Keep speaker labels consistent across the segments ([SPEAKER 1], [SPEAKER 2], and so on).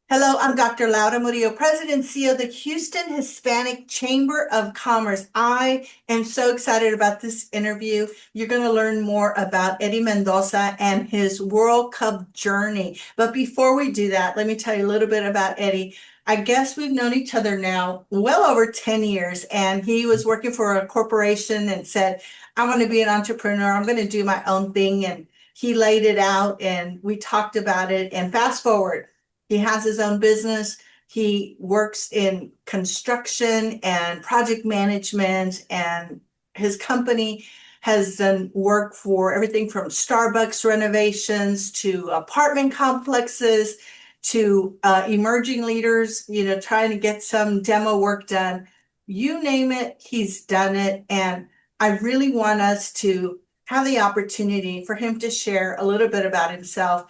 [SPEAKER 1] Hello, I'm Dr. Laura Murillo, President and CEO of the Houston Hispanic Chamber of Commerce. I am so excited about this interview. You're going to learn more about Eddie Mendoza and his World Cup journey. But before we do that, let me tell you a little bit about Eddie. I guess we've known each other now well over 10 years, and he was working for a corporation and said, I want to be an entrepreneur. I'm going to do my own thing. And he laid it out, and we talked about it. And fast forward, he has his own business. He works in construction and project management, and his company has done work for everything from Starbucks renovations to apartment complexes to emerging leaders, trying to get some demo work done. You name it, he's done it. And I really want us to have the opportunity for him to share a little bit about himself.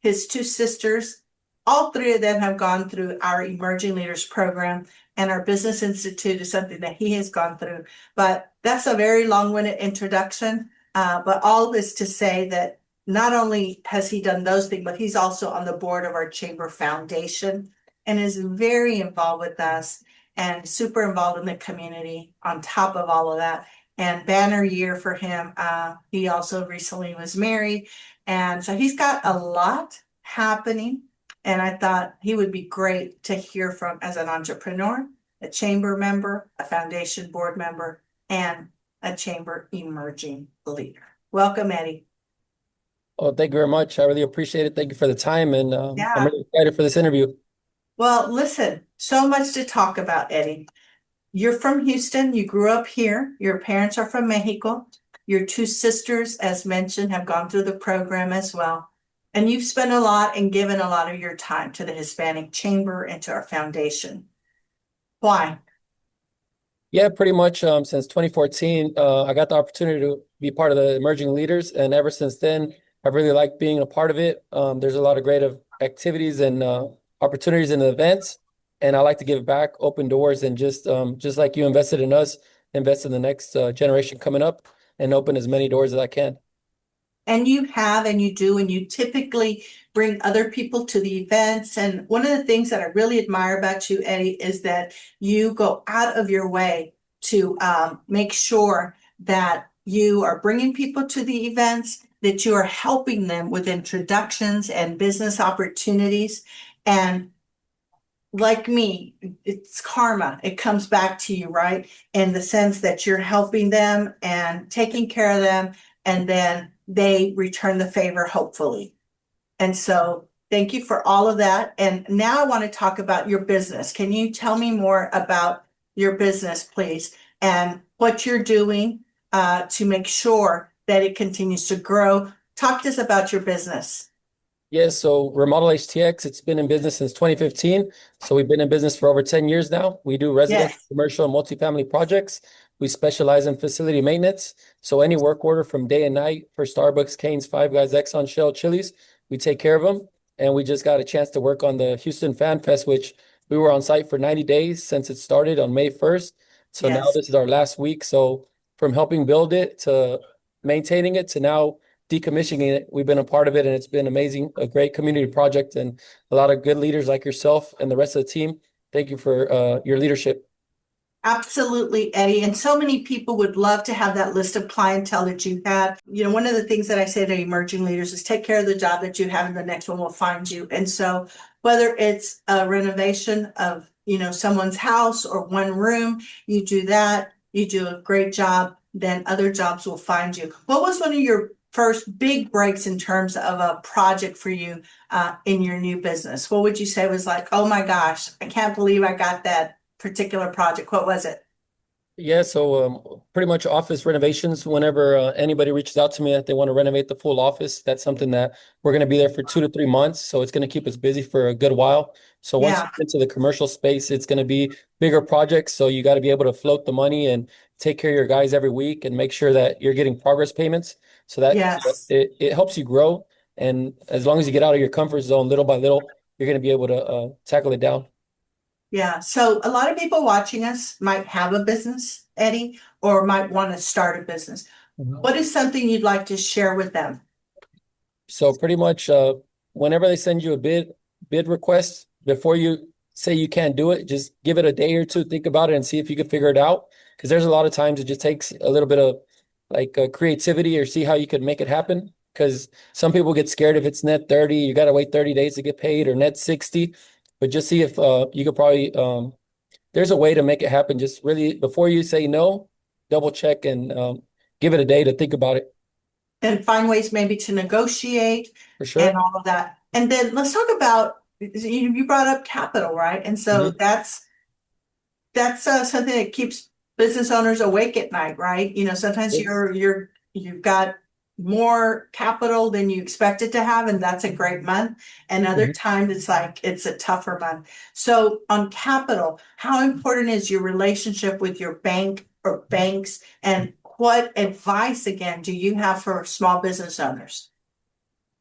[SPEAKER 1] His two sisters, all three of them have gone through our Emerging Leaders program, and our Business Institute is something that he has gone through. But that's a very long-winded introduction. But all this to say that not only has he done those things, but he's also on the board of our Chamber Foundation and is very involved with us and super involved in the community on top of all of that. And banner year for him. He also recently was married. And so he's got a lot happening. And I thought he would be great to hear from as an entrepreneur, a chamber member, a foundation board member, and a chamber emerging leader. Welcome, Eddie.
[SPEAKER 2] Oh, thank you very much. I really appreciate it. Thank you for the time, and I'm
[SPEAKER 1] Yeah.
[SPEAKER 2] really excited for this interview.
[SPEAKER 1] Well, listen, so much to talk about, Eddie. You're from Houston. You grew up here. Your parents are from Mexico. Your two sisters, as mentioned, have gone through the program as well. And you've spent a lot and given a lot of your time to the Hispanic Chamber and to our foundation. Why?
[SPEAKER 2] Yeah, pretty much since 2014, I got the opportunity to be part of the Emerging Leaders, and ever since then, I've really liked being a part of it. There's a lot of great activities and opportunities and events, and I like to give back, open doors, and just like you invested in us, invest in the next generation coming up, and open as many doors as I can.
[SPEAKER 1] And you have, and you do, and you typically bring other people to the events. And one of the things that I really admire about you, Eddie, is that you go out of your way to make sure that you are bringing people to the events, that you are helping them with introductions and business opportunities. And like me, it's karma. It comes back to you, right? In the sense that you're helping them and taking care of them, and then they return the favor, hopefully. And so thank you for all of that. And now I want to talk about your business. Can you tell me more about your business, please, and what you're doing to make sure that it continues to grow? Talk to us about your business.
[SPEAKER 2] Yeah, so Remodel HTX, it's been in business since 2015. So we've been in business for over 10 years now. We do residential,
[SPEAKER 1] Yes.
[SPEAKER 2] commercial, and multifamily projects. We specialize in facility maintenance. So any work order from day and night for Starbucks, Cane's, Five Guys, Exxon, Shell, Chili's, we take care of them. And we just got a chance to work on the Houston Fan Fest, which we were on site for 90 days since it started on May 1st. So now
[SPEAKER 1] Yes.
[SPEAKER 2] this is our last week. So from helping build it to maintaining it to now decommissioning it. We've been a part of it, and it's been amazing, a great community project, and a lot of good leaders like yourself and the rest of the team. Thank you for your leadership.
[SPEAKER 1] Absolutely, Eddie. And so many people would love to have that list of clientele that you have. One of the things that I say to emerging leaders is take care of the job that you have, and the next one will find you. And so whether it's a renovation of, someone's house or one room, you do that, you do a great job, then other jobs will find you. What was one of your first big breaks in terms of a project for you in your new business? What would you say was like, oh my gosh, I can't believe I got that particular project? What was it?
[SPEAKER 2] Yeah, so pretty much office renovations. Whenever anybody reaches out to me that they want to renovate the full office, that's something that we're going to be there for 2 to 3 months. So it's going to keep us busy for a good while. So once you
[SPEAKER 1] Yeah.
[SPEAKER 2] get into the commercial space, it's going to be bigger projects. So you got to be able to float the money and take care of your guys every week and make sure that you're getting progress payments. So that
[SPEAKER 1] Yes.
[SPEAKER 2] it helps you grow. And as long as you get out of your comfort zone little by little, you're going to be able to tackle it down.
[SPEAKER 1] Yeah. So a lot of people watching us might have a business, Eddie, or might want to start a business. What is something you'd like to share with them?
[SPEAKER 2] So pretty much whenever they send you a bid, bid requests before you say you can't do it. Just give it a day or two, think about it, and see if you can figure it out. Because there's a lot of times it just takes a little bit of like creativity or see how you could make it happen. Because some people get scared if it's net 30, you got to wait 30 days to get paid, or net 60. But just see if you could probably there's a way to make it happen. Just really before you say no, double check and give it a day to think about it
[SPEAKER 1] And find ways maybe to negotiate
[SPEAKER 2] for
[SPEAKER 1] and
[SPEAKER 2] sure.
[SPEAKER 1] all of that. And then let's talk about, you brought up capital, right? And so
[SPEAKER 2] Mhm.
[SPEAKER 1] that's something that keeps business owners awake at night, right? Sometimes
[SPEAKER 2] Yes.
[SPEAKER 1] you've got more capital than you expected to have, and that's a great month. And other
[SPEAKER 2] Mhm.
[SPEAKER 1] times it's like it's a tougher month. So on capital, how important is your relationship with your bank or banks, and what advice again do you have for small business owners?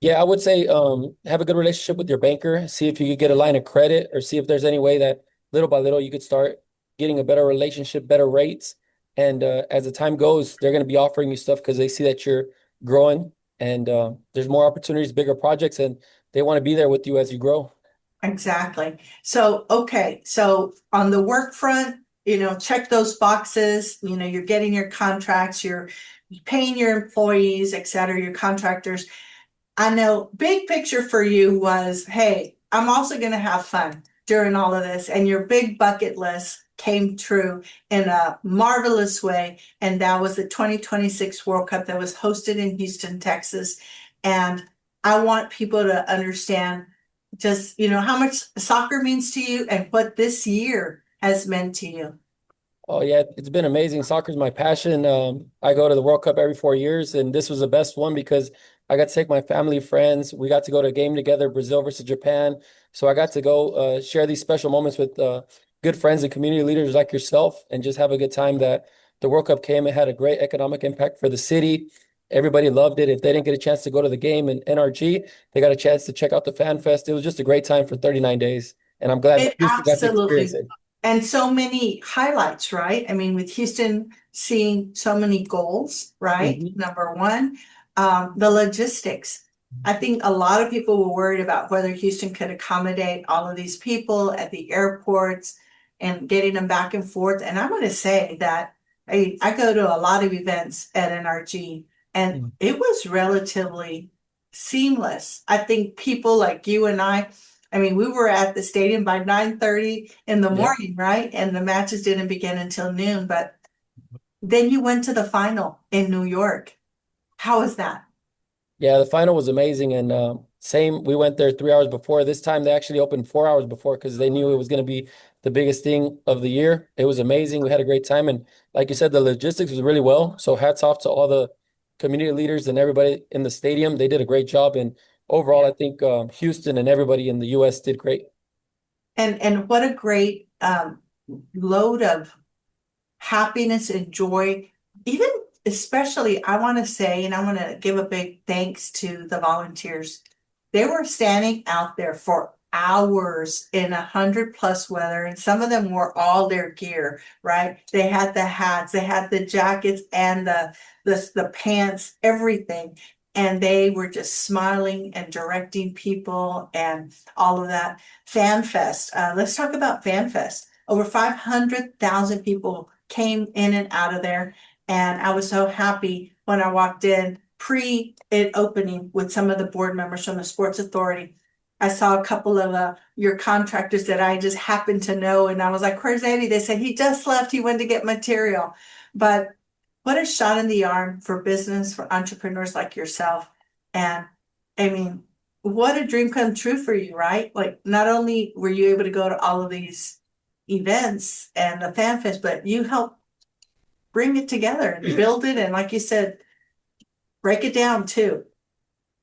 [SPEAKER 2] Yeah, I would say have a good relationship with your banker. See if you could get a line of credit or see if there's any way that little by little you could start getting a better relationship, better rates. And as the time goes, they're going to be offering you stuff because they see that you're growing and there's more opportunities, bigger projects, and they want to be there with you as you grow.
[SPEAKER 1] Exactly. So, okay. So on the work front, check those boxes. You're getting your contracts, you're paying your employees, et cetera, your contractors. I know big picture for you was, hey, I'm also going to have fun during all of this. And your big bucket list came true in a marvelous way. And that was the 2026 World Cup that was hosted in Houston, Texas. And I want people to understand just, how much soccer means to you and what this year has meant to you.
[SPEAKER 2] Oh yeah, it's been amazing. Soccer's my passion. I go to the World Cup every 4 years, and this was the best one because I got to take my family, friends. We got to go to a game together, Brazil versus Japan. So I got to go share these special moments with good friends and community leaders like yourself, and just have a good time. That the World Cup came, it had a great economic impact for the city. Everybody loved it. If they didn't get a chance to go to the game in NRG, they got a chance to check out the Fan Fest. It was just a great time for 39 days, and I'm glad
[SPEAKER 1] It
[SPEAKER 2] Houston got to experience
[SPEAKER 1] absolutely,
[SPEAKER 2] it.
[SPEAKER 1] and so many highlights, right? I mean, with Houston seeing so many goals, right?
[SPEAKER 2] Mhm.
[SPEAKER 1] Number one, the logistics. I think a lot of people were worried about whether Houston could accommodate all of these people at the airports and getting them back and forth. And I'm going to say that I go to a lot of events at NRG, and
[SPEAKER 2] Mhm.
[SPEAKER 1] it was relatively seamless. I think people like you and I mean, we were at the stadium by 9:30 in the
[SPEAKER 2] Yeah.
[SPEAKER 1] morning, right? And the matches didn't begin until noon. But then you went to the final in New York. How was that?
[SPEAKER 2] Yeah, the final was amazing. And same, we went there 3 hours before. This time they actually opened 4 hours before because they knew it was going to be the biggest thing of the year. It was amazing. We had a great time. And like you said, the logistics was really well. So hats off to all the community leaders and everybody in the stadium. They did a great job. And overall, I think Houston and everybody in the US did great.
[SPEAKER 1] And what a great load of happiness and joy. Even especially, I want to say, and I want to give a big thanks to the volunteers. They were standing out there for hours in 100+ weather, and some of them wore all their gear, right? They had the hats, they had the jackets and the pants, everything. And they were just smiling and directing people and all of that. Fan Fest. Let's talk about Fan Fest. Over 500,000 people came in and out of there. And I was so happy when I walked in pre it opening with some of the board members from the Sports Authority. I saw a couple of your contractors that I just happened to know. And I was like, where's Eddie? They said he just left. He went to get material. But what a shot in the arm for business, for entrepreneurs like yourself. And I mean, what a dream come true for you, right? Like, not only were you able to go to all of these events and the fan fest, but you helped bring it together and build it. And like you said, break it down too.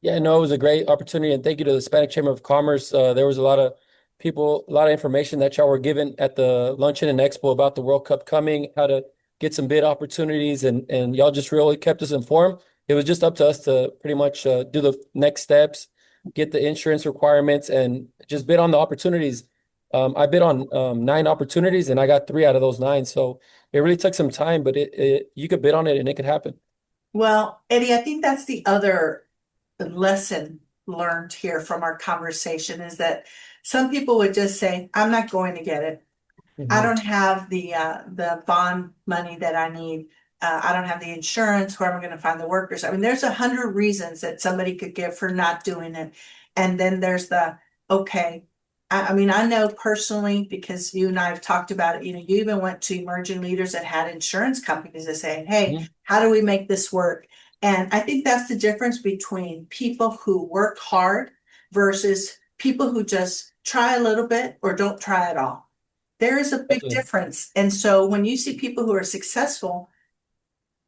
[SPEAKER 2] Yeah, no, it was a great opportunity, and thank you to the Hispanic Chamber of Commerce. There was a lot of people, a lot of information that y'all were given at the luncheon and expo about the World Cup coming, how to get some bid opportunities, and y'all just really kept us informed. It was just up to us to pretty much do the next steps, get the insurance requirements, and just bid on the opportunities. I bid on 9 opportunities, and I got 3 out of those 9. So it really took some time, but it you could bid on it, and it could happen.
[SPEAKER 1] Well, Eddie, I think that's the other lesson learned here from our conversation is that Some people would just say, I'm not going to get it. I
[SPEAKER 2] Mhm.
[SPEAKER 1] don't have the bond money that I need. I don't have the insurance. Where am I going to find the workers? I mean, there's 100 reasons that somebody could give for not doing it. And then there's the, okay. I mean, I know personally because you and I have talked about it. You know, you even went to emerging leaders that had insurance companies that say, hey,
[SPEAKER 2] Mhm.
[SPEAKER 1] how do we make this work? And I think that's the difference between people who work hard versus people who just try a little bit or don't try at all. There is a big
[SPEAKER 2] Definitely.
[SPEAKER 1] difference. And so when you see people who are successful,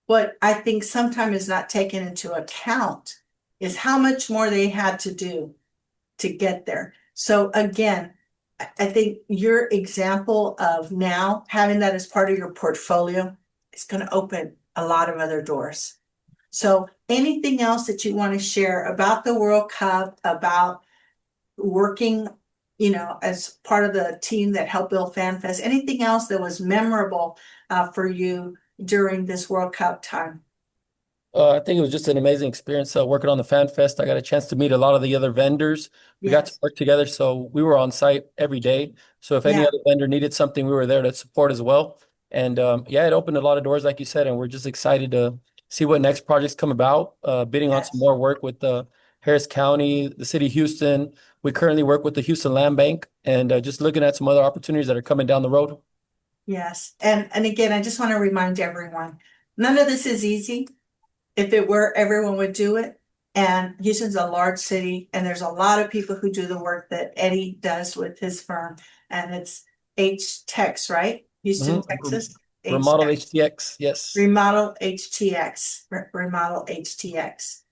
[SPEAKER 1] what I think sometimes is not taken into account is how much more they had to do to get there. So again, I think your example of now having that as part of your portfolio is going to open a lot of other doors. So anything else that you want to share about the World Cup, about working, as part of the team that helped build FanFest? Anything else that was memorable for you during this World Cup time?
[SPEAKER 2] I think it was just an amazing experience working on the Fan Fest. I got a chance to meet a lot of the other vendors. We got to
[SPEAKER 1] Yes.
[SPEAKER 2] work together, so we were on site every day. So if any
[SPEAKER 1] Yeah.
[SPEAKER 2] other vendor needed something, we were there to support as well. And yeah, it opened a lot of doors, like you said, and we're just excited to see what next projects come about. Bidding on some
[SPEAKER 1] Yes.
[SPEAKER 2] more work with Harris County, the city of Houston. We currently work with the Houston Land Bank, and just looking at some other opportunities that are coming down the road.
[SPEAKER 1] Yes. And again, I just want to remind everyone, none of this is easy. If it were, everyone would do it. And Houston's a large city, and there's a lot of people who do the work that Eddie does with his firm, and it's HTX, right? Houston,
[SPEAKER 2] Mhm.
[SPEAKER 1] Texas.
[SPEAKER 2] Remodel
[SPEAKER 1] HTX.
[SPEAKER 2] HTX, yes.
[SPEAKER 1] Remodel HTX. Remodel HTX.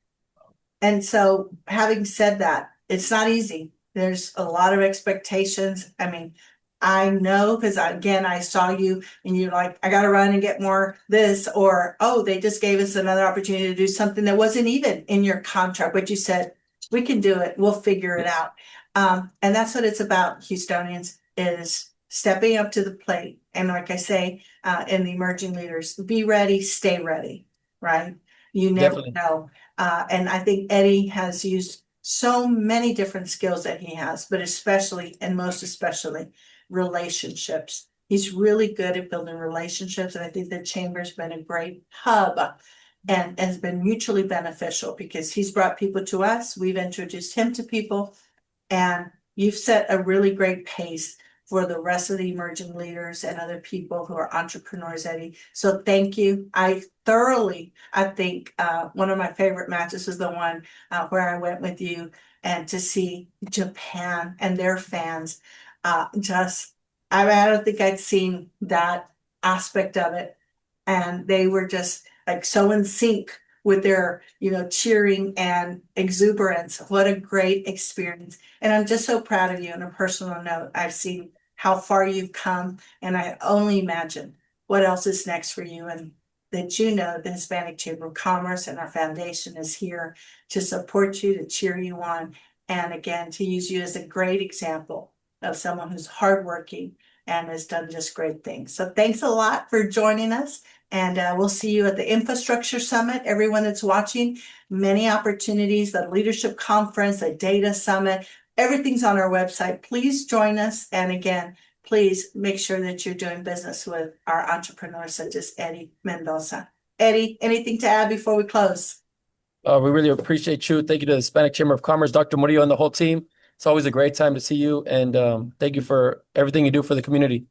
[SPEAKER 1] And so, having said that, it's not easy. There's a lot of expectations. I mean, I know because again, I saw you and you're like, I got to run and get more this, or oh, they just gave us another opportunity to do something that wasn't even in your contract, but you said, we can do it, we'll figure it
[SPEAKER 2] Yes.
[SPEAKER 1] out. And that's what it's about, Houstonians, is stepping up to the plate. And like I say, in the emerging leaders, be ready, stay ready, right? You never
[SPEAKER 2] Definitely.
[SPEAKER 1] know. And I think Eddie has used so many different skills that he has, but especially and most especially relationships. He's really good at building relationships. And I think the chamber's been a great hub and has been mutually beneficial because he's brought people to us. We've introduced him to people, and you've set a really great pace for the rest of the emerging leaders and other people who are entrepreneurs, Eddie. So thank you. I think one of my favorite matches is the one where I went with you and to see Japan and their fans. Just, I mean, I don't think I'd seen that aspect of it. And they were just like so in sync with their, cheering and exuberance. What a great experience. And I'm just so proud of you on a personal note. I've seen how far you've come, and I only imagine what else is next for you. And that the Hispanic Chamber of Commerce and our foundation is here to support you, to cheer you on, and again, to use you as a great example of someone who's hardworking and has done just great things. So thanks a lot for joining us. And we'll see you at the Infrastructure Summit. Everyone that's watching, many opportunities, the Leadership Conference, the Data Summit, everything's on our website. Please join us. And again, please make sure that you're doing business with our entrepreneurs such as Eddie Mendoza. Eddie, anything to add before we close?
[SPEAKER 2] We really appreciate you. Thank you to the Hispanic Chamber of Commerce, Dr. Murillo, and the whole team. It's always a great time to see you, and thank you for everything you do for the community.